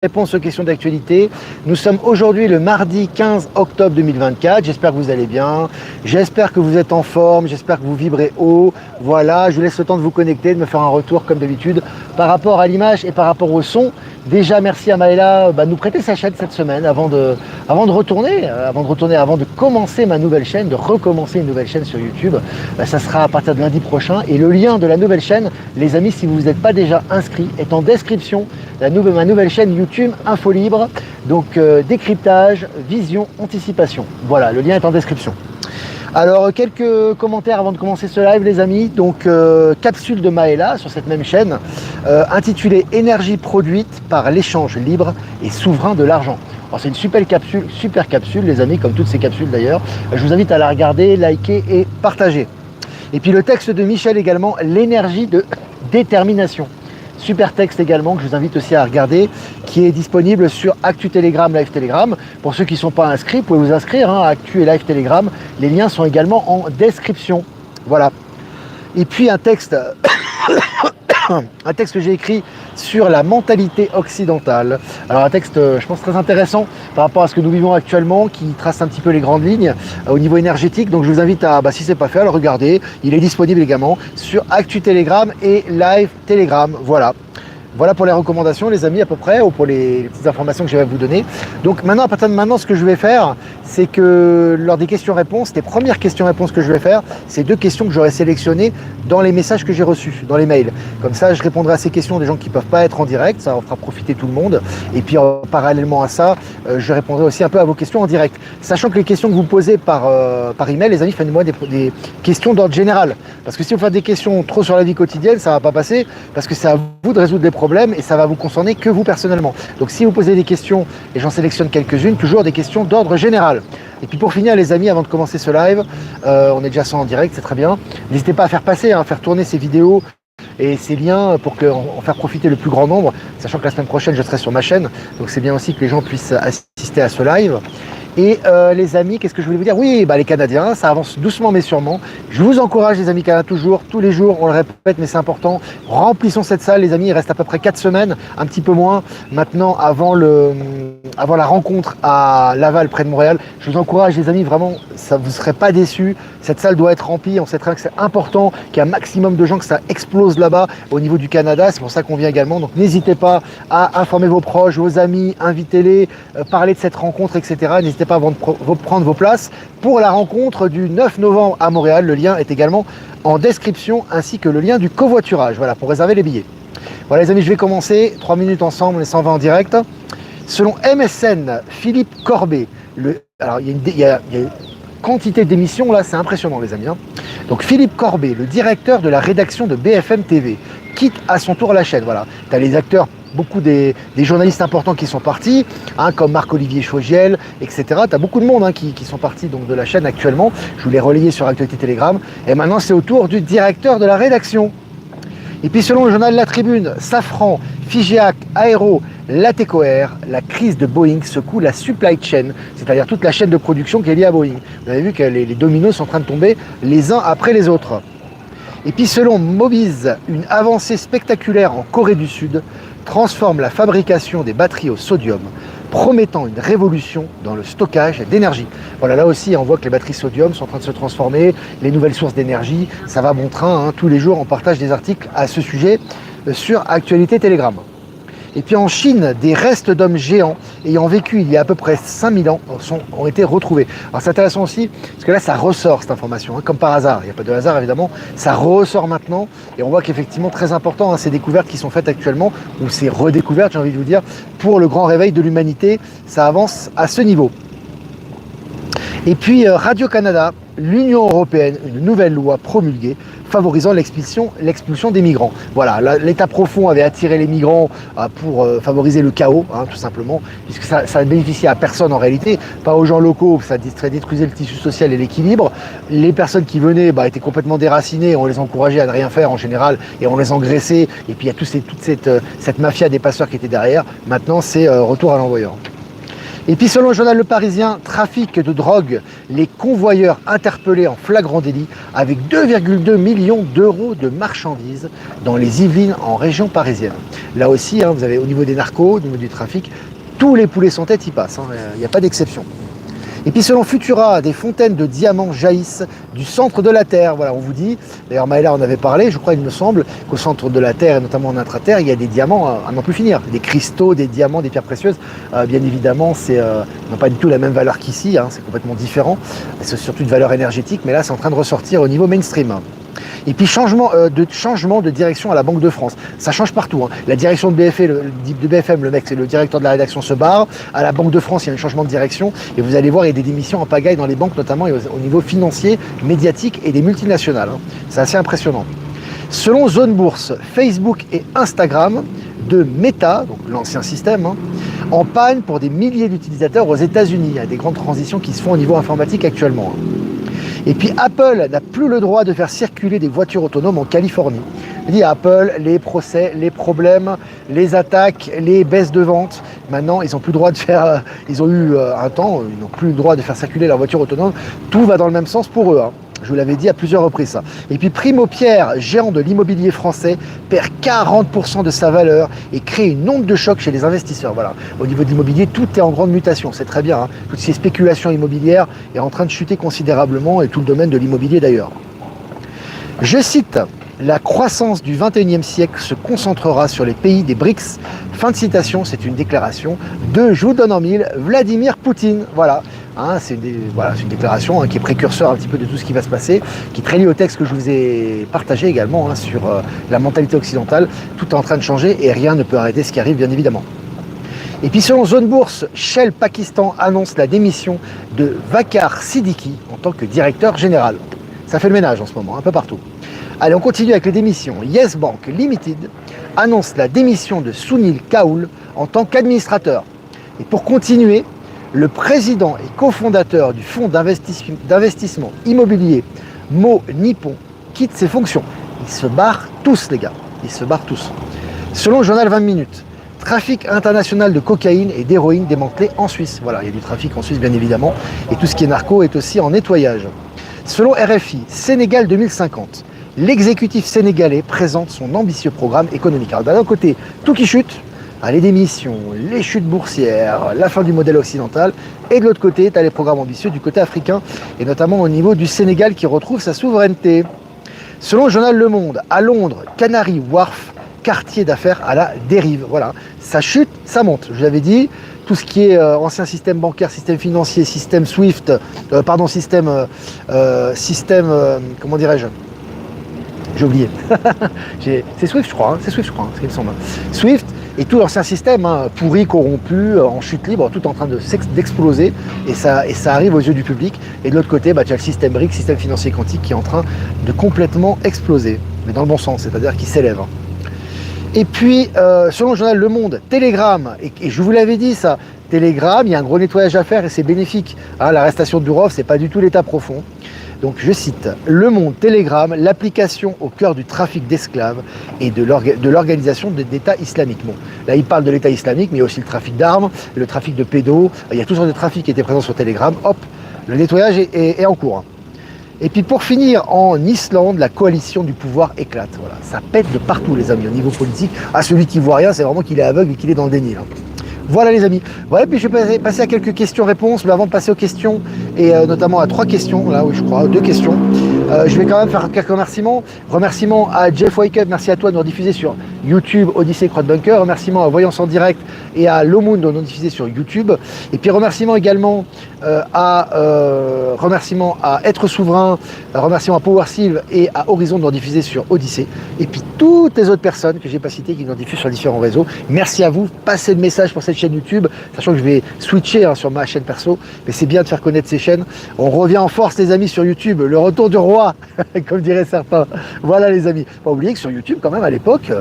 Réponse aux questions d'actualité. Nous sommes aujourd'hui le mardi 15 octobre 2024. J'espère que vous allez bien. J'espère que vous êtes en forme. J'espère que vous vibrez haut. Voilà, je vous laisse le temps de vous connecter, de me faire un retour comme d'habitude par rapport à l'image et par rapport au son. Déjà, merci à Maëla de nous prêter sa chaîne cette semaine avant de commencer ma nouvelle chaîne, de recommencer une nouvelle chaîne sur YouTube. Ça sera à partir de lundi prochain. Et le lien de la nouvelle chaîne, les amis, si vous n'êtes pas déjà inscrit, est en description. Ma nouvelle chaîne YouTube Info Libre, donc décryptage, vision, anticipation. Voilà, le lien est en description. Alors, quelques commentaires avant de commencer ce live, les amis. Donc, capsule de Maëla sur cette même chaîne, intitulée Énergie produite par l'échange libre et souverain de l'argent. Alors, c'est une super capsule, les amis, comme toutes ces capsules d'ailleurs. Je vous invite à la regarder, liker et partager. Et puis, le texte de Michel également, l'énergie de détermination. Super texte également que je vous invite aussi à regarder, qui est disponible sur Actu Telegram, Live Telegram. Pour ceux qui ne sont pas inscrits, vous pouvez vous inscrire à Actu et Live Telegram. Les liens sont également en description. Voilà. Et puis un texte que j'ai écrit sur la mentalité occidentale. Alors un texte, je pense, très intéressant par rapport à ce que nous vivons actuellement, qui trace un petit peu les grandes lignes au niveau énergétique. Donc je vous invite à, si ce n'est pas fait, à le regarder. Il est disponible également sur Actu Telegram et Live Telegram. Voilà. Voilà pour les recommandations, les amis, à peu près, ou pour les petites informations que je vais vous donner. Donc maintenant, à partir de maintenant, ce que je vais faire, c'est que lors des questions-réponses, les premières questions-réponses que je vais faire, c'est 2 questions que j'aurai sélectionnées dans les messages que j'ai reçus, dans les mails. Comme ça, je répondrai à ces questions des gens qui ne peuvent pas être en direct, ça en fera profiter tout le monde. Et puis, parallèlement à ça, je répondrai aussi un peu à vos questions en direct. Sachant que les questions que vous posez par email, les amis, faites-moi des questions d'ordre général. Parce que si vous faites des questions trop sur la vie quotidienne, ça ne va pas passer, parce que c'est à vous de résoudre des problèmes et ça va vous concerner que vous personnellement. Donc si vous posez des questions, et j'en sélectionne quelques-unes, toujours des questions d'ordre général. Et puis pour finir, les amis, avant de commencer ce live, on est déjà en direct, c'est très bien. N'hésitez pas à faire passer, à faire tourner ces vidéos et ces liens pour en faire profiter le plus grand nombre, sachant que la semaine prochaine, je serai sur ma chaîne. Donc c'est bien aussi que les gens puissent assister à ce live. Et les amis, qu'est-ce que je voulais vous dire? Oui, les Canadiens, ça avance doucement mais sûrement. Je vous encourage, les amis canadiens, tous les jours, on le répète, mais c'est important. Remplissons cette salle, les amis, il reste à peu près 4 semaines, un petit peu moins, maintenant, avant la rencontre à Laval, près de Montréal. Je vous encourage, les amis, vraiment, ça vous ne serez pas déçus. Cette salle doit être remplie, on sait très bien que c'est important, qu'il y a un maximum de gens, que ça explose là-bas, au niveau du Canada. C'est pour ça qu'on vient également. Donc n'hésitez pas à informer vos proches, vos amis, invitez-les, parler de cette rencontre, etc. N'hésitez pas à prendre vos places pour la rencontre du 9 novembre à Montréal. Le lien est également en description, ainsi que le lien du covoiturage, voilà, pour réserver les billets. Voilà les amis, je vais commencer, 3 minutes ensemble, on est 120 en direct. Selon MSN, Philippe Corbet, alors il y a une quantité d'émissions là, c'est impressionnant les amis. Donc Philippe Corbet, le directeur de la rédaction de BFM TV, quitte à son tour la chaîne. Voilà, tu as les acteurs, beaucoup des journalistes importants qui sont partis, comme Marc-Olivier Chaugiel, etc. Tu as beaucoup de monde qui sont partis donc, de la chaîne actuellement. Je vous l'ai relayé sur Actualité Telegram. Et maintenant, c'est au tour du directeur de la rédaction. Et puis selon le journal La Tribune, Safran, Figeac, Aéro, Latécoère, la crise de Boeing secoue la supply chain, c'est-à-dire toute la chaîne de production qui est liée à Boeing. Vous avez vu que les dominos sont en train de tomber les uns après les autres. Et puis selon Mobiz, une avancée spectaculaire en Corée du Sud transforme la fabrication des batteries au sodium, promettant une révolution dans le stockage d'énergie. Voilà, là aussi, on voit que les batteries sodium sont en train de se transformer, les nouvelles sources d'énergie, ça va bon train. Tous les jours, on partage des articles à ce sujet sur Actualité Telegram. Et puis en Chine, des restes d'hommes géants ayant vécu il y a à peu près 5000 ans ont été retrouvés. Alors c'est intéressant aussi, parce que là ça ressort cette information, comme par hasard, il n'y a pas de hasard évidemment, ça ressort maintenant, et on voit qu'effectivement très important, ces découvertes qui sont faites actuellement, ou ces redécouvertes j'ai envie de vous dire, pour le grand réveil de l'humanité, ça avance à ce niveau. Et puis Radio-Canada, l'Union européenne, une nouvelle loi promulguée favorisant l'expulsion des migrants. Voilà, l'État profond avait attiré les migrants pour favoriser le chaos, tout simplement, puisque ça ne bénéficiait à personne en réalité, pas aux gens locaux, ça détruisait le tissu social et l'équilibre. Les personnes qui venaient étaient complètement déracinées, on les encourageait à ne rien faire en général, et on les engraissait, et puis il y a toute cette mafia des passeurs qui était derrière. Maintenant, c'est retour à l'envoyeur. Et puis selon le journal Le Parisien, trafic de drogue, les convoyeurs interpellés en flagrant délit avec 2,2 millions d'euros de marchandises dans les Yvelines en région parisienne. Là aussi, vous avez au niveau des narcos, au niveau du trafic, tous les poulets sans tête y passent, il n'y a pas d'exception. Et puis selon Futura, des fontaines de diamants jaillissent du centre de la Terre. Voilà, on vous dit, d'ailleurs Maëla en avait parlé, je crois il me semble, qu'au centre de la Terre et notamment en intraterre, il y a des diamants à n'en plus finir. Des cristaux, des diamants, des pierres précieuses. Bien évidemment, n'ont pas du tout la même valeur qu'ici, c'est complètement différent. C'est surtout une valeur énergétique, mais là c'est en train de ressortir au niveau mainstream. Et puis changement de direction à la Banque de France. Ça change partout. La direction de BFM, le mec, c'est le directeur de la rédaction, se barre. À la Banque de France, il y a un changement de direction. Et vous allez voir, il y a des démissions en pagaille dans les banques, notamment au niveau financier, médiatique et des multinationales. C'est assez impressionnant. Selon Zone Bourse, Facebook et Instagram de Meta, donc l'ancien système, en panne pour des milliers d'utilisateurs aux États-Unis. Il y a des grandes transitions qui se font au niveau informatique actuellement. Et puis Apple n'a plus le droit de faire circuler des voitures autonomes en Californie. Il dit à Apple, les procès, les problèmes, les attaques, les baisses de vente. Maintenant, ils n'ont plus le droit de faire. Ils ont eu un temps, ils n'ont plus le droit de faire circuler leur voiture autonome. Tout va dans le même sens pour eux. Je vous l'avais dit à plusieurs reprises ça. Et puis Primo Pierre, géant de l'immobilier français, perd 40% de sa valeur et crée une onde de choc chez les investisseurs. Voilà. Au niveau de l'immobilier, tout est en grande mutation, c'est très bien. Toutes ces spéculations immobilières est en train de chuter considérablement et tout le domaine de l'immobilier d'ailleurs. Je cite, la croissance du 21e siècle se concentrera sur les pays des BRICS. Fin de citation, c'est une déclaration de, je vous donne en mille, Vladimir Poutine. Voilà. C'est une déclaration qui est précurseur un petit peu de tout ce qui va se passer, qui est très lié au texte que je vous ai partagé également sur la mentalité occidentale. Tout est en train de changer et rien ne peut arrêter ce qui arrive, bien évidemment. Et puis selon Zone Bourse, Shell Pakistan annonce la démission de Vakar Siddiqui en tant que directeur général. Ça fait le ménage en ce moment, un peu partout. Allez, on continue avec les démissions. Yes Bank Limited annonce la démission de Sunil Kaul en tant qu'administrateur. Et pour continuer, le président et cofondateur du fonds d'investissement immobilier Mo Nippon quitte ses fonctions. Ils se barrent tous, les gars. Ils se barrent tous. Selon le journal 20 minutes, trafic international de cocaïne et d'héroïne démantelé en Suisse. Voilà, il y a du trafic en Suisse, bien évidemment. Et tout ce qui est narco est aussi en nettoyage. Selon RFI, Sénégal 2050, l'exécutif sénégalais présente son ambitieux programme économique. Alors d'un côté, tout qui chute, les démissions, les chutes boursières, la fin du modèle occidental. Et de l'autre côté, tu as les programmes ambitieux du côté africain, et notamment au niveau du Sénégal qui retrouve sa souveraineté. Selon le journal Le Monde, à Londres, Canary Wharf, quartier d'affaires à la dérive. Voilà, ça chute, ça monte. Je vous avais dit, tout ce qui est ancien système bancaire, système financier, système SWIFT, comment dirais-je ? J'ai oublié. C'est Swift, je crois. C'est Swift, je crois, ce qu'il me semble. Swift et tout l'ancien système, pourri, corrompu, en chute libre, tout en train d'exploser. Et ça arrive aux yeux du public. Et de l'autre côté, tu as le système BRICS, système financier quantique, qui est en train de complètement exploser. Mais dans le bon sens, c'est-à-dire qu'il s'élève. Et puis, selon le journal Le Monde, Telegram, et je vous l'avais dit ça, Telegram, il y a un gros nettoyage à faire et c'est bénéfique. L'arrestation de Durov, c'est pas du tout l'état profond. Donc je cite, Le Monde, Telegram, l'application au cœur du trafic d'esclaves et de l'organisation d'État islamique. Bon, là il parle de l'État islamique, mais il y a aussi le trafic d'armes, le trafic de pédos, il y a tout sortes de trafic qui était présent sur Telegram. Hop, le nettoyage est en cours. Et puis pour finir, en Islande, la coalition du pouvoir éclate. Voilà, ça pète de partout les amis, au niveau politique. Celui qui voit rien, c'est vraiment qu'il est aveugle et qu'il est dans le déni. Voilà les amis. Voilà, puis je vais passer à quelques questions-réponses, mais avant de passer aux questions, et notamment à 3 questions, là oui je crois, 2 questions, je vais quand même faire quelques remerciements. Remerciements à Jeff Wake Up, merci à toi de nous diffuser sur YouTube, Odyssey, Crowdbunker. Remerciements à Voyance en direct et à Lomoon de nous diffuser sur YouTube. Et puis remerciements également à Être Souverain, remerciements à Power Sylve et à Horizon de nous diffuser sur Odyssey. Et puis toutes les autres personnes que j'ai pas citées qui nous diffusent sur différents réseaux. Merci à vous, passez le message pour cette chaîne YouTube, sachant que je vais switcher sur ma chaîne perso, mais c'est bien de faire connaître ces chaînes. On revient en force les amis sur YouTube, le retour du roi, comme diraient certains. Voilà les amis. Pas oublier que sur YouTube quand même à l'époque,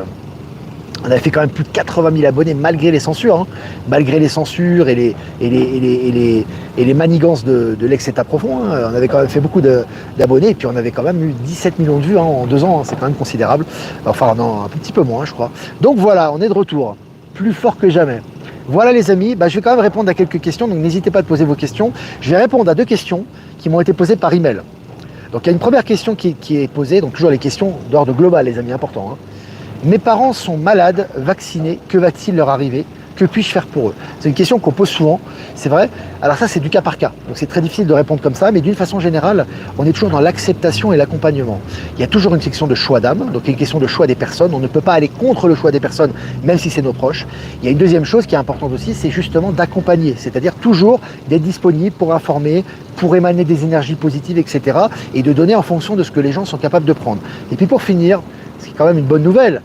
on avait fait quand même plus de 80 000 abonnés malgré les censures, malgré les censures et les manigances de l'ex-état profond. On avait quand même fait beaucoup d'abonnés et puis on avait quand même eu 17 millions de vues en 2 ans, c'est quand même considérable. Enfin non, un petit peu moins je crois. Donc voilà, on est de retour, plus fort que jamais. Voilà les amis, je vais quand même répondre à quelques questions, donc n'hésitez pas à poser vos questions. Je vais répondre à 2 questions qui m'ont été posées par email. Donc il y a une première question qui est posée, donc toujours les questions d'ordre global les amis, important. Mes parents sont malades, vaccinés, que va-t-il leur arriver? Que puis-je faire pour eux? C'est une question qu'on pose souvent, c'est vrai. Alors ça, c'est du cas par cas. Donc c'est très difficile de répondre comme ça, mais d'une façon générale, on est toujours dans l'acceptation et l'accompagnement. Il y a toujours une section de choix d'âme, donc une question de choix des personnes. On ne peut pas aller contre le choix des personnes, même si c'est nos proches. Il y a une deuxième chose qui est importante aussi, c'est justement d'accompagner, c'est-à-dire toujours d'être disponible pour informer, pour émaner des énergies positives, etc. et de donner en fonction de ce que les gens sont capables de prendre. Et puis pour finir, c'est quand même une bonne nouvelle,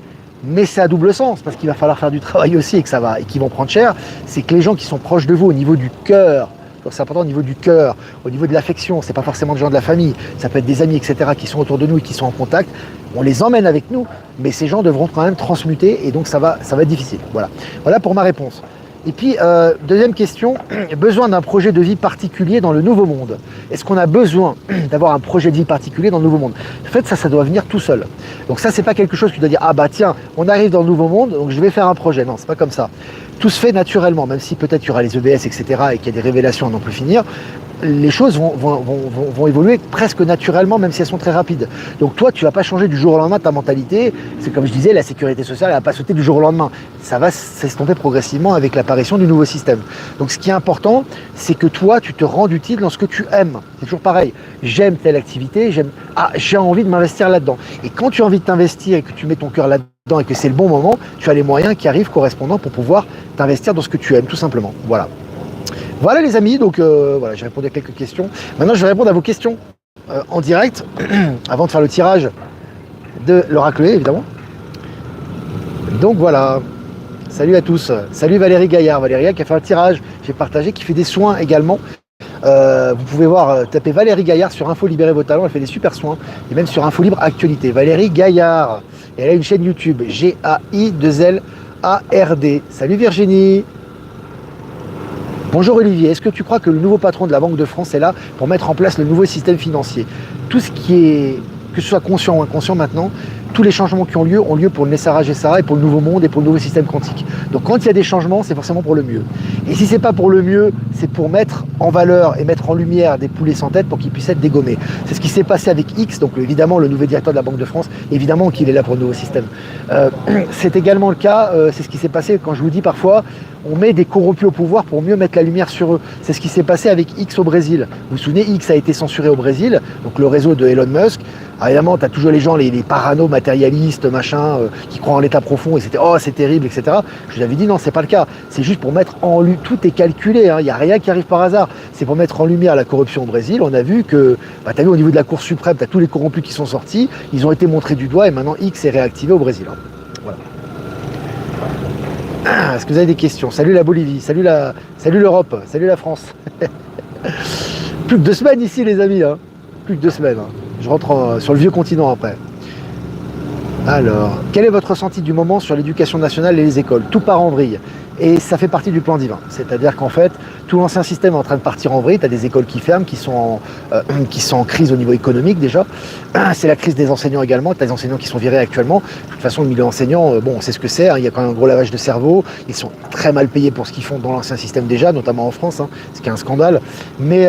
mais c'est à double sens, parce qu'il va falloir faire du travail aussi et qu'ils vont prendre cher, c'est que les gens qui sont proches de vous au niveau du cœur, donc c'est important au niveau du cœur, au niveau de l'affection, c'est pas forcément des gens de la famille, ça peut être des amis, etc., qui sont autour de nous et qui sont en contact, on les emmène avec nous, mais ces gens devront quand même transmuter et donc ça va être difficile. Voilà pour ma réponse. Et puis, deuxième question, besoin d'un projet de vie particulier dans le nouveau monde. Est-ce qu'on a besoin d'avoir un projet de vie particulier dans le nouveau monde? En fait, ça doit venir tout seul. Donc ça, c'est pas quelque chose qui doit dire, ah bah tiens, on arrive dans le nouveau monde, donc je vais faire un projet. Non, c'est pas comme ça. Tout se fait naturellement, même si peut-être il y aura les EBS, etc., et qu'il y a des révélations à n'en plus finir. Les choses vont évoluer presque naturellement, même si elles sont très rapides. Donc toi, tu ne vas pas changer du jour au lendemain ta mentalité. C'est comme je disais, la sécurité sociale, elle ne va pas sauter du jour au lendemain. Ça va s'estomper progressivement avec l'apparition du nouveau système. Donc ce qui est important, c'est que toi, tu te rendes utile dans ce que tu aimes. C'est toujours pareil. J'aime telle activité, j'ai envie de m'investir là-dedans. Et quand tu as envie de t'investir et que tu mets ton cœur là-dedans et que c'est le bon moment, tu as les moyens qui arrivent correspondants pour pouvoir t'investir dans ce que tu aimes, tout simplement. Voilà les amis, donc voilà, j'ai répondu à quelques questions. Maintenant, je vais répondre à vos questions en direct, avant de faire le tirage de l'oracle, évidemment. Donc voilà, salut à tous. Salut Valérie Gaillard. Valérie qui a fait un tirage, j'ai partagé, qui fait des soins également. Vous pouvez voir, taper Valérie Gaillard sur Info Libérer vos talents, elle fait des super soins. Et même sur Info Libre Actualité. Valérie Gaillard. Et elle a une chaîne YouTube, Gaildard. Salut Virginie. Bonjour Olivier, est-ce que tu crois que le nouveau patron de la Banque de France est là pour mettre en place le nouveau système financier? Tout ce qui est, que ce soit conscient ou inconscient maintenant, tous les changements qui ont lieu pour le Nessara Gessara et pour le nouveau monde et pour le nouveau système quantique. Donc quand il y a des changements, c'est forcément pour le mieux. Et si c'est pas pour le mieux, c'est pour mettre en valeur et mettre en lumière des poulets sans tête pour qu'ils puissent être dégommés. C'est ce qui s'est passé avec X, donc évidemment le nouveau directeur de la Banque de France, évidemment qu'il est là pour le nouveau système. C'est également le cas, c'est ce qui s'est passé quand je vous dis parfois, on met des corrompus au pouvoir pour mieux mettre la lumière sur eux. C'est ce qui s'est passé avec X au Brésil. Vous vous souvenez, X a été censuré au Brésil, donc le réseau de Elon Musk. Alors évidemment, tu as toujours les gens, les parano matérialistes, machin, qui croient en l'état profond, et c'était oh c'est terrible, etc. Je vous avais dit non, c'est pas le cas. C'est juste pour mettre en lumière, tout est calculé, il n'y a rien qui arrive par hasard. C'est pour mettre en lumière la corruption au Brésil. On a vu que, tu as vu au niveau de la Cour suprême, tu as tous les corrompus qui sont sortis, ils ont été montrés du doigt, et maintenant X est réactivé au Brésil. Voilà. Est-ce que vous avez des questions? Salut la Bolivie, salut l'Europe, salut la France. Plus que 2 semaines ici les amis, plus que 2 semaines. Je rentre sur le vieux continent après. Alors, quel est votre ressenti du moment sur l'éducation nationale et les écoles? Tout part en vrille. Et ça fait partie du plan divin. C'est-à-dire qu'en fait, tout l'ancien système est en train de partir en vrille. Tu as des écoles qui ferment, qui sont en crise au niveau économique déjà. C'est la crise des enseignants également. Tu as des enseignants qui sont virés actuellement. De toute façon, le milieu enseignant, on sait ce que c'est. Il y a quand même un gros lavage de cerveau. Ils sont très mal payés pour ce qu'ils font dans l'ancien système déjà, notamment en France, ce qui est un scandale. Mais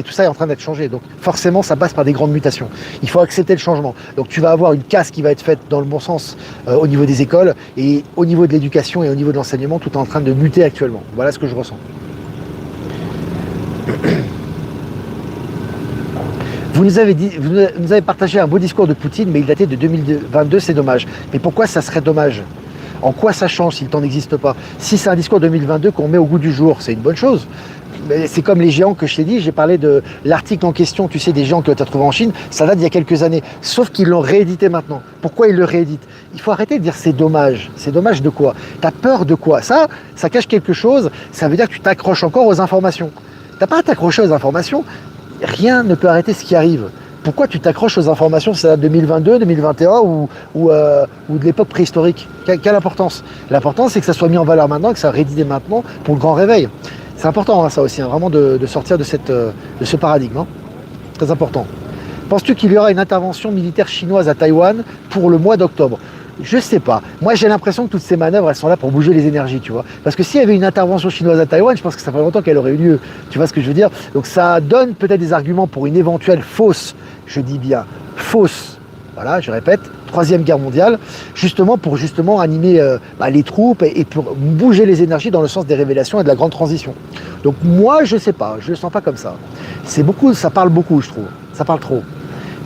tout ça est en train d'être changé. Donc forcément, ça passe par des grandes mutations. Il faut accepter le changement. Donc tu vas avoir une casse qui va être faite dans le bon sens au niveau des écoles et au niveau de l'éducation et au niveau de l'enseignement, tout est en train de muter actuellement. Voilà ce que je ressens. Vous nous avez partagé un beau discours de Poutine, mais il datait de 2022, c'est dommage. Mais pourquoi ça serait dommage? En quoi ça change si le temps n'existe pas? Si c'est un discours 2022 qu'on met au goût du jour, c'est une bonne chose. C'est comme les géants que je t'ai dit, j'ai parlé de l'article en question, tu sais, des géants que tu as trouvé en Chine, ça date d'il y a quelques années, sauf qu'ils l'ont réédité maintenant. Pourquoi ils le rééditent? Il faut arrêter de dire c'est dommage. C'est dommage de quoi? T'as peur de quoi? Ça cache quelque chose, ça veut dire que tu t'accroches encore aux informations. T'as pas à t'accrocher aux informations, rien ne peut arrêter ce qui arrive. Pourquoi tu t'accroches aux informations, ça date de 2022, 2021 ou de l'époque préhistorique? Quelle importance? L'important c'est que ça soit mis en valeur maintenant, que ça soit réédité maintenant pour le grand réveil. C'est important ça aussi, vraiment de sortir de ce paradigme. Très important. Penses-tu qu'il y aura une intervention militaire chinoise à Taïwan pour le mois d'octobre? Je sais pas. Moi, j'ai l'impression que toutes ces manœuvres, elles sont là pour bouger les énergies, tu vois. Parce que s'il y avait une intervention chinoise à Taïwan, je pense que ça fait longtemps qu'elle aurait eu lieu. Tu vois ce que je veux dire? Donc ça donne peut-être des arguments pour une éventuelle fausse, je dis bien fausse, voilà, je répète, troisième guerre mondiale, justement pour animer les troupes et pour bouger les énergies dans le sens des révélations et de la grande transition. Donc moi, je sais pas, je le sens pas comme ça. C'est beaucoup, ça parle beaucoup, je trouve. Ça parle trop.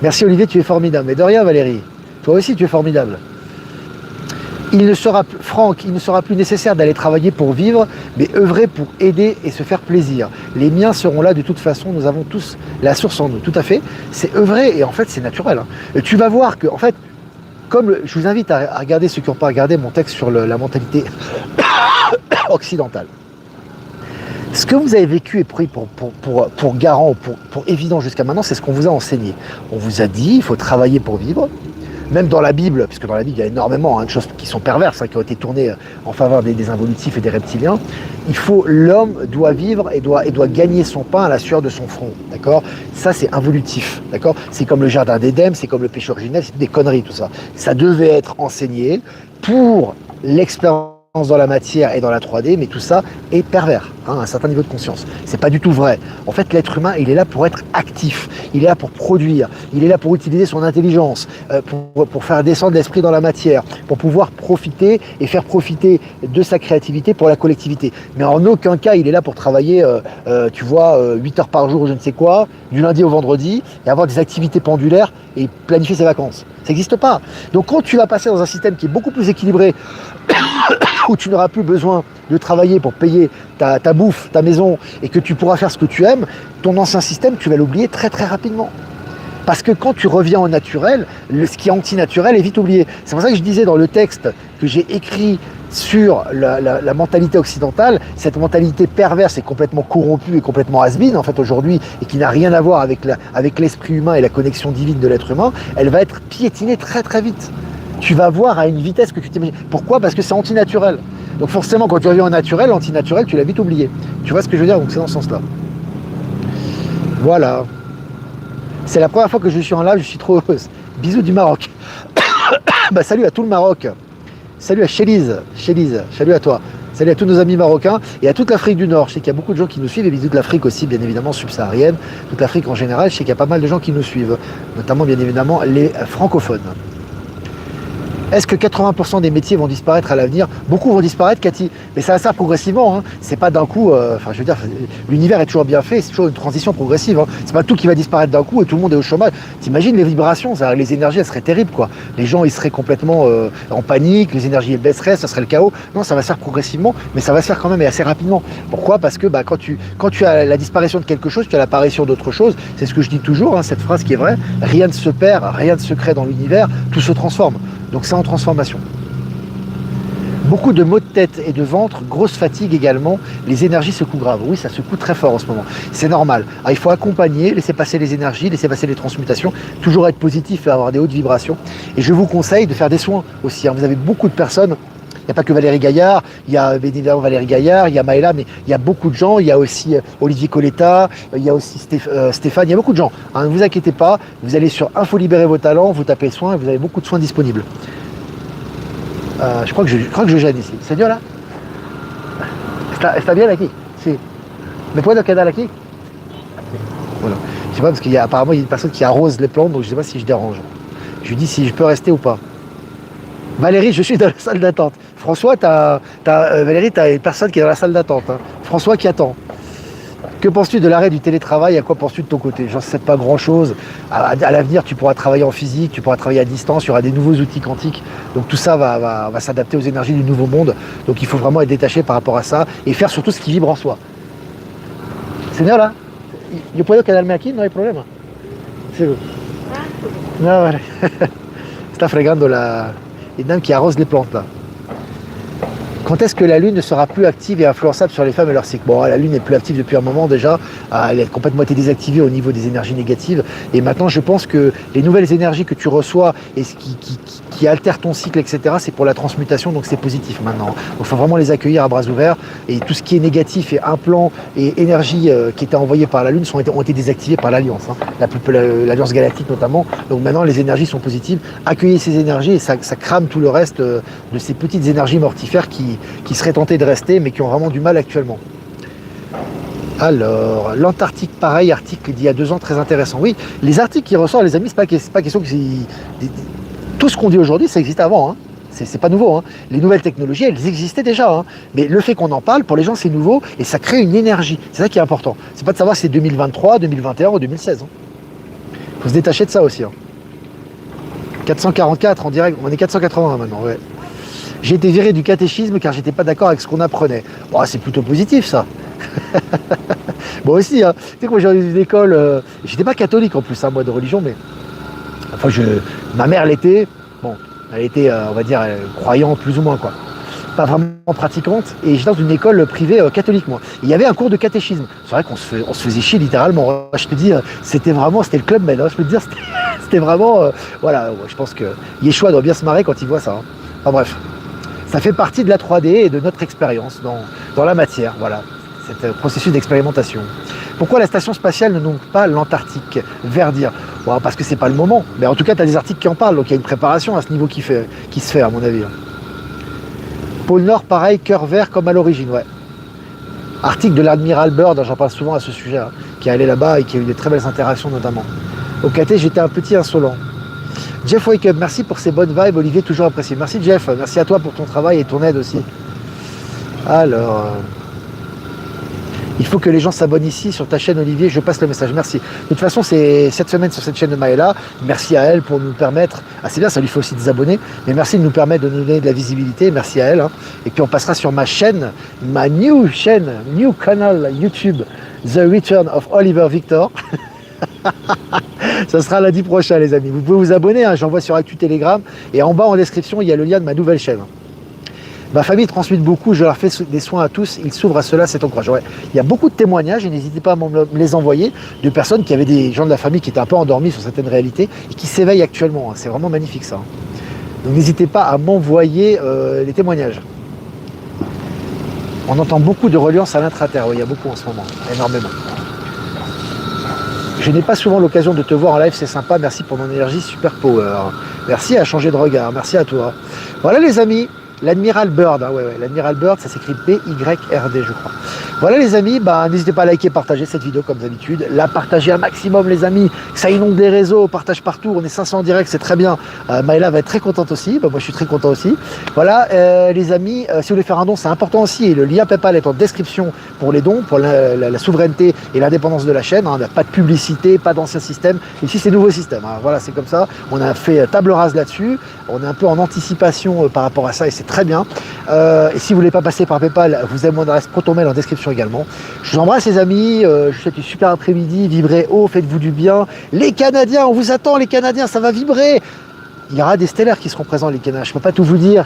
Merci Olivier, tu es formidable. Mais de rien Valérie, toi aussi tu es formidable. Franck, il ne sera plus nécessaire d'aller travailler pour vivre, mais œuvrer pour aider et se faire plaisir. Les miens seront là de toute façon, nous avons tous la source en nous. Tout à fait, c'est œuvrer et en fait c'est naturel. Et tu vas voir que, en fait, je vous invite à regarder ceux qui n'ont pas regardé mon texte sur la mentalité occidentale. Ce que vous avez vécu et pris pour garant, pour évident jusqu'à maintenant, c'est ce qu'on vous a enseigné. On vous a dit, il faut travailler pour vivre. Même dans la Bible, puisque dans la Bible, il y a énormément de choses qui sont perverses, qui ont été tournées en faveur des involutifs et des reptiliens. L'homme doit vivre et doit gagner son pain à la sueur de son front, d'accord? Ça, c'est involutif, d'accord? C'est comme le jardin d'Éden, c'est comme le péché originel, c'est des conneries, tout ça. Ça devait être enseigné pour l'expérience dans la matière et dans la 3D, mais tout ça est pervers, à un certain niveau de conscience. C'est pas du tout vrai. En fait, l'être humain, il est là pour être actif, il est là pour produire, il est là pour utiliser son intelligence, pour faire descendre l'esprit dans la matière, pour pouvoir profiter et faire profiter de sa créativité pour la collectivité. Mais en aucun cas, il est là pour travailler, 8 heures par jour ou je ne sais quoi, du lundi au vendredi, et avoir des activités pendulaires et planifier ses vacances. Ça n'existe pas. Donc quand tu vas passer dans un système qui est beaucoup plus équilibré, où tu n'auras plus besoin de travailler pour payer ta bouffe, ta maison, et que tu pourras faire ce que tu aimes, ton ancien système, tu vas l'oublier très très rapidement. Parce que quand tu reviens au naturel, ce qui est anti-naturel est vite oublié. C'est pour ça que je disais dans le texte que j'ai écrit sur la mentalité occidentale, cette mentalité perverse et complètement corrompue et complètement has-been en fait aujourd'hui, et qui n'a rien à voir avec l'esprit humain et la connexion divine de l'être humain, elle va être piétinée très très vite. Tu vas voir à une vitesse que tu t'imagines. Pourquoi? Parce que c'est antinaturel. Donc forcément, quand tu reviens au naturel, l'antinaturel, tu l'as vite oublié. Tu vois ce que je veux dire? Donc c'est dans ce sens-là. Voilà. C'est la première fois que je suis en live, je suis trop heureuse. Bisous du Maroc. Salut à tout le Maroc. Salut à Chélise. Salut à toi. Salut à tous nos amis marocains et à toute l'Afrique du Nord. Je sais qu'il y a beaucoup de gens qui nous suivent et bisous de l'Afrique aussi, bien évidemment, subsaharienne. Toute l'Afrique en général, je sais qu'il y a pas mal de gens qui nous suivent, notamment, bien évidemment, les francophones. Est-ce que 80% des métiers vont disparaître à l'avenir? Beaucoup vont disparaître, Cathy, mais ça va se faire progressivement. Hein. C'est pas d'un coup. Je veux dire, l'univers est toujours bien fait. C'est toujours une transition progressive. Hein. C'est pas tout qui va disparaître d'un coup et tout le monde est au chômage. T'imagines les vibrations, les énergies, elles seraient terribles, quoi. Les gens, ils seraient complètement en panique. Les énergies, elles baisseraient, ça serait le chaos. Non, ça va se faire progressivement, mais ça va se faire quand même et assez rapidement. Pourquoi? Parce que quand tu as la disparition de quelque chose, tu as l'apparition d'autre chose. C'est ce que je dis toujours, hein, cette phrase qui est vraie. Rien ne se perd, rien ne se crée dans l'univers. Tout se transforme. Donc c'est en transformation. Beaucoup de maux de tête et de ventre, grosse fatigue également, les énergies secouent grave. Oui, ça secoue très fort en ce moment. C'est normal. Alors, il faut accompagner, laisser passer les énergies, laisser passer les transmutations, toujours être positif et avoir des hautes vibrations. Et je vous conseille de faire des soins aussi. Hein. Vous avez beaucoup de personnes. Il n'y a pas que Valérie Gaillard, il y a évidemment Valérie Gaillard, il y a Maëla, mais il y a beaucoup de gens, il y a aussi Olivier Coletta, il y a aussi Stéphane, il y a beaucoup de gens. Hein, ne vous inquiétez pas, vous allez sur Info Libérer vos talents, vous tapez soins et vous avez beaucoup de soins disponibles. Je crois que je gêne ici. C'est dur là? Está bien aquí? Si. Me puedo quedar aquí? Voilà. Je sais pas, parce qu'il y a apparemment une personne qui arrose les plantes, donc je ne sais pas si je dérange. Je lui dis si je peux rester ou pas. Valérie, je suis dans la salle d'attente. François, Valérie, tu as une personne qui est dans la salle d'attente. Hein. François qui attend. Que penses-tu de l'arrêt du télétravail? À quoi penses-tu de ton côté? J'en sais pas grand-chose. À l'avenir, tu pourras travailler en physique, tu pourras travailler à distance, il y aura des nouveaux outils quantiques. Donc tout ça va s'adapter aux énergies du nouveau monde. Donc il faut vraiment être détaché par rapport à ça et faire surtout ce qui vibre en soi. Señora, là yo puedo quedarme aquí, no hay problema. C'est bon. No, vale. Está fregando une dame qui arrose les plantes là. Quand est-ce que la Lune ne sera plus active et influençable sur les femmes et leur cycle? Bon, la Lune est plus active depuis un moment déjà, elle a complètement été désactivée au niveau des énergies négatives, et maintenant je pense que les nouvelles énergies que tu reçois et ce qui altèrent ton cycle, etc., c'est pour la transmutation, donc c'est positif maintenant. Donc il faut vraiment les accueillir à bras ouverts, et tout ce qui est négatif et implant et énergie qui était envoyée par la Lune ont été désactivés par l'Alliance, l'Alliance Galactique notamment. Donc maintenant les énergies sont positives, accueillez ces énergies et ça crame tout le reste de ces petites énergies mortifères qui seraient tentées de rester mais qui ont vraiment du mal actuellement. Alors, l'Antarctique, pareil, article d'il y a 2 ans, très intéressant. Oui, les articles qui ressortent, les amis, c'est pas question que tout ce qu'on dit aujourd'hui, ça existe avant, hein. C'est pas nouveau, hein. Les nouvelles technologies, elles existaient déjà, hein. Mais le fait qu'on en parle, pour les gens, c'est nouveau et ça crée une énergie. C'est ça qui est important. C'est pas de savoir si c'est 2023, 2021 ou 2016. Faut se détacher de ça aussi, hein. 444 en direct, on est 480 maintenant, ouais. J'ai été viré du catéchisme car j'étais pas d'accord avec ce qu'on apprenait. Bon, c'est plutôt positif ça. Moi aussi, hein. Tu sais, quand j'ai eu une école, j'étais pas catholique en plus, hein, moi de religion, mais enfin, ma mère l'était. Bon, elle était, on va dire, croyante plus ou moins, quoi. Pas vraiment pratiquante, et j'étais dans une école privée catholique, moi. Il y avait un cours de catéchisme. C'est vrai qu'on se faisait chier littéralement. Je te dis, c'était le Club Med, hein. Je peux te dire, c'était vraiment, voilà. Je pense que Yeshua doit bien se marrer quand il voit ça, hein. Enfin bref, ça fait partie de la 3D et de notre expérience dans la matière, voilà. C'est un processus d'expérimentation. Pourquoi la station spatiale ne nomme pas l'Antarctique? Verdir. Bon, parce que c'est pas le moment. Mais en tout cas, tu as des articles qui en parlent, donc il y a une préparation à ce niveau qui se fait, à mon avis. Pôle Nord, pareil, cœur vert comme à l'origine, ouais. Article de l'admiral Byrd, j'en parle souvent à ce sujet, hein, qui est allé là-bas et qui a eu des très belles interactions notamment. Au KT, j'étais un petit insolent. Jeff Wake Up, merci pour ces bonnes vibes, Olivier, toujours apprécié. Merci Jeff, merci à toi pour ton travail et ton aide aussi. Alors, il faut que les gens s'abonnent ici sur ta chaîne, Olivier, je passe le message, merci. De toute façon, c'est cette semaine sur cette chaîne de Maëla, merci à elle pour nous permettre, c'est bien, ça lui fait aussi des abonnés, mais merci de nous permettre de nous donner de la visibilité, merci à elle, hein. Et puis on passera sur ma chaîne, ma new canal YouTube, The Return of Oliver Victor. Ça sera lundi prochain, les amis. Vous pouvez vous abonner, hein, j'envoie sur Actu Telegram, et en bas en description, il y a le lien de ma nouvelle chaîne. Ma famille transmet beaucoup, je leur fais des soins à tous, ils s'ouvrent à cela, c'est encourageant. Ouais. Il y a beaucoup de témoignages, et n'hésitez pas à me les envoyer, de personnes qui avaient des gens de la famille qui étaient un peu endormis sur certaines réalités, et qui s'éveillent actuellement, hein. C'est vraiment magnifique ça. Donc n'hésitez pas à m'envoyer les témoignages. On entend beaucoup de reliance à l'intra-terre, ouais, il y a beaucoup en ce moment, énormément. Je n'ai pas souvent l'occasion de te voir en live, c'est sympa, merci pour mon énergie, super power. Merci à changer de regard, merci à toi. Voilà les amis. L'Admiral Byrd, hein, ouais, l'Admiral Byrd, ça s'écrit B-Y-R-D, je crois. Voilà les amis, n'hésitez pas à liker, partager cette vidéo comme d'habitude, la partager un maximum les amis, que ça inonde des réseaux, partage partout, on est 500 en direct, c'est très bien. Maëla va être très contente aussi, moi je suis très content aussi. Voilà les amis, si vous voulez faire un don, c'est important aussi, et le lien PayPal est en description pour les dons, pour la souveraineté et l'indépendance de la chaîne, hein. On n'a pas de publicité, pas d'ancien système, ici c'est nouveau système, hein. Voilà, c'est comme ça, on a fait table rase là-dessus, on est un peu en anticipation par rapport à ça, et c'est très bien. Et si vous ne voulez pas passer par PayPal, vous avez mon adresse ProtonMail en description également. Je vous embrasse les amis, je vous souhaite une super après-midi, vibrez haut, faites-vous du bien. Les Canadiens, on vous attend les Canadiens, ça va vibrer. Il y aura des stellaires qui seront présents les Canadiens, je ne peux pas tout vous dire,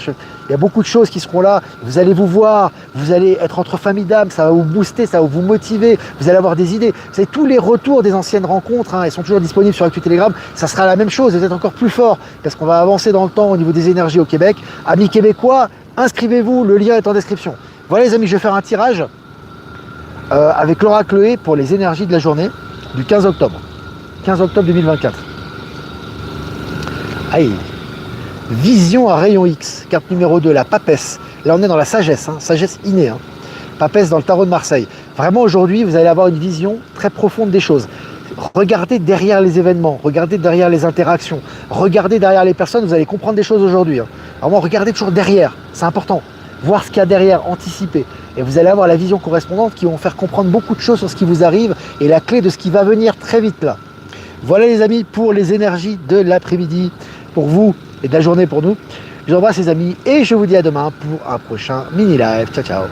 il y a beaucoup de choses qui seront là, vous allez vous voir, vous allez être entre familles d'âmes, ça va vous booster, ça va vous motiver, vous allez avoir des idées. Vous savez, tous les retours des anciennes rencontres, hein, elles sont toujours disponibles sur Actu Telegram, ça sera la même chose, peut-être encore plus fort, parce qu'on va avancer dans le temps au niveau des énergies au Québec. Amis québécois, inscrivez-vous, le lien est en description. Voilà les amis, je vais faire un tirage avec l'oracle E pour les énergies de la journée du 15 octobre. 15 octobre 2024. Aïe. Vision à rayon X, carte numéro 2, la papesse. Là on est dans la sagesse, hein, sagesse innée. Hein. Papesse dans le tarot de Marseille. Vraiment aujourd'hui vous allez avoir une vision très profonde des choses. Regardez derrière les événements, regardez derrière les interactions, regardez derrière les personnes, vous allez comprendre des choses aujourd'hui. Hein. Vraiment regardez toujours derrière, c'est important. Voir ce qu'il y a derrière, anticiper. Et vous allez avoir la vision correspondante qui vont faire comprendre beaucoup de choses sur ce qui vous arrive et la clé de ce qui va venir très vite là. Voilà les amis pour les énergies de l'après-midi, pour vous et de la journée pour nous. Je vous embrasse les amis et je vous dis à demain pour un prochain mini live. Ciao ciao.